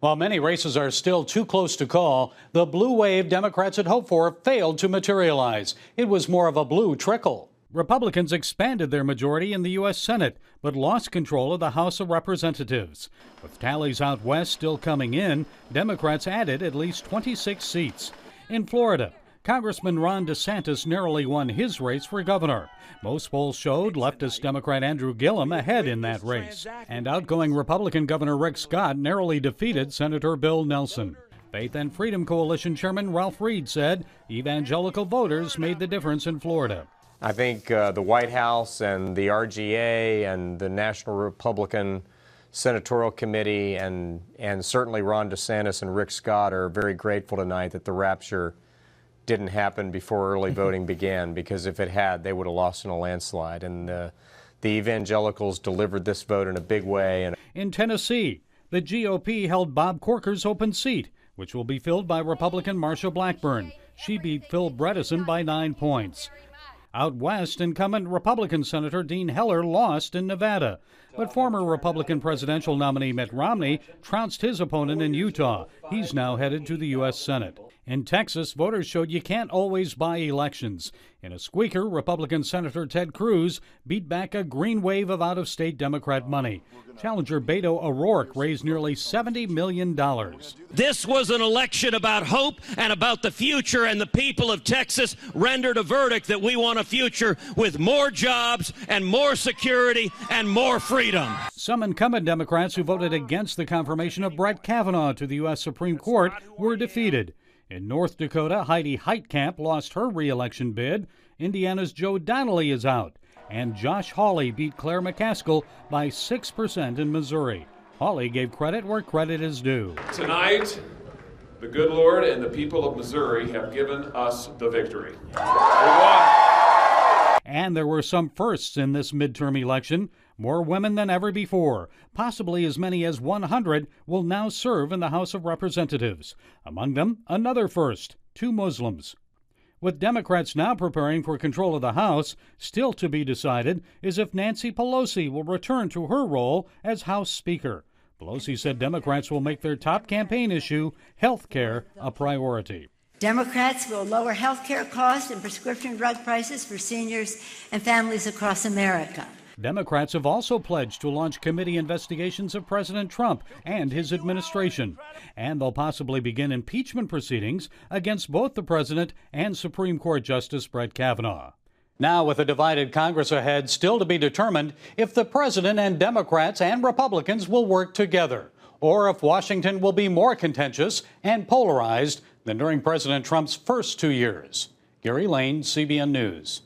While many races are still too close to call, the blue wave Democrats had hoped for failed to materialize. It was more of a blue trickle. Republicans expanded their majority in the U.S. Senate, but lost control of the House of Representatives. With tallies out west still coming in, Democrats added at least 26 seats. In Florida, Congressman Ron DeSantis narrowly won his race for governor. Most polls showed leftist Democrat Andrew Gillum ahead in that race. And outgoing Republican Governor Rick Scott narrowly defeated Senator Bill Nelson. Faith and Freedom Coalition Chairman Ralph Reed said evangelical voters made the difference in Florida. I think the White House and the RGA and the National Republican Senatorial Committee and certainly Ron DeSantis and Rick Scott are very grateful tonight that the rapture didn't happen before early voting began, because if it had, they would have lost in a landslide. And the evangelicals delivered this vote in a big way. In Tennessee, the GOP held Bob Corker's open seat, which will be filled by Republican Marsha Blackburn. She beat Phil Bredesen by 9 points. Out west, incumbent Republican Senator Dean Heller lost in Nevada, but former Republican presidential nominee Mitt Romney trounced his opponent in Utah. He's now headed to the U.S. Senate. In Texas, voters showed you can't always buy elections. In a squeaker, Republican Senator Ted Cruz beat back a green wave of out-of-state Democrat money. Challenger Beto O'Rourke raised nearly $70 million. This was an election about hope and about the future, and the people of Texas rendered a verdict that we want a future with more jobs and more security and more freedom. Some incumbent Democrats who voted against the confirmation of Brett Kavanaugh to the U.S. Supreme Court were defeated. In North Dakota, Heidi Heitkamp lost her re-election bid. Indiana's Joe Donnelly is out. And Josh Hawley beat Claire McCaskill by 6% in Missouri. Hawley gave credit where credit is due. Tonight, the good Lord and the people of Missouri have given us the victory. We won. And there were some firsts in this midterm election. More women than ever before. Possibly as many as 100 will now serve in the House of Representatives. Among them, another first, 2 Muslims. With Democrats now preparing for control of the House, still to be decided is if Nancy Pelosi will return to her role as House Speaker. Pelosi said Democrats will make their top campaign issue, health care, a priority. Democrats will lower health care costs and prescription drug prices for seniors and families across America. Democrats have also pledged to launch committee investigations of President Trump and his administration. And they'll possibly begin impeachment proceedings against both the president and Supreme Court Justice Brett Kavanaugh. Now, with a divided Congress ahead, still to be determined if the president and Democrats and Republicans will work together, or if Washington will be more contentious and polarized than during President Trump's first 2 years. Gary Lane, CBN News.